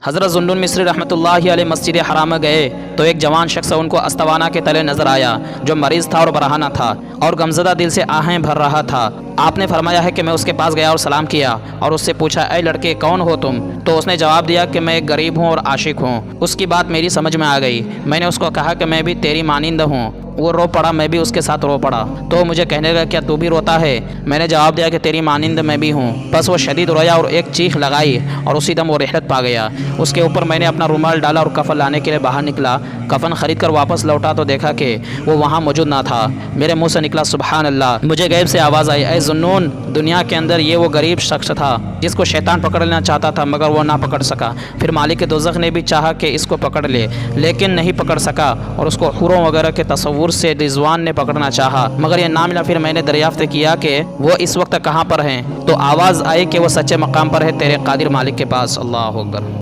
हज़रत ज़ुन्नुन मिस्री रहमतुल्लाहि अलैह मस्जिद हराम में गए तो एक जवान शख्स उनको अस्तवाना के तले नज़र आया, जो मरीज़ था और बरहाना था और गमज़दा दिल से आहें भर रहा था। आपने फरमाया है कि मैं उसके पास गया और सलाम किया और उससे पूछा, ऐ लड़के कौन हो तुम? तो उसने जवाब दिया कि मैं एक गरीब हूँ और आशिक हूँ। उसकी बात मेरी समझ में आ गई। मैंने उसको कहा कि मैं भी तेरी मानिंद हूँ। वो रो पड़ा, मैं भी उसके साथ रो पड़ा। तो मुझे कहने लगा, क्या तू भी रोता है? मैंने जवाब दिया कि तेरी मानिंद मैं भी हूँ। बस वो शदीद रोया और एक चीख लगाई और उसी दम वो रहलत पा गया। उसके ऊपर मैंने अपना रुमाल डाला और कफन लाने के लिए बाहर निकला। कफन खरीद कर वापस लौटा तो देखा कि वो वहाँ मौजूद ना था। मेरे मुँह से निकला सुबहान अल्लाह। मुझे गैब से आवाज़ आई, ऐ ज़ुन्नून, दुनिया के अंदर ये वो गरीब शख्स था जिसको शैतान पकड़ लेना चाहता था मगर वो ना पकड़ सका। फिर मालिक दोज़ख ने भी चाहा कि इसको पकड़ ले, लेकिन नहीं पकड़ सका और उसको हुरों वगैरह के तसव्वुर से रिजवान ने पकड़ना चाहा मगर ये ना मिला। फिर मैंने दरियाफ्त किया कि वो इस वक्त कहाँ पर हैं, तो आवाज़ आई कि वो सच्चे मकाम पर है, तेरे कादिर मालिक के पास। अल्लाह अकबर।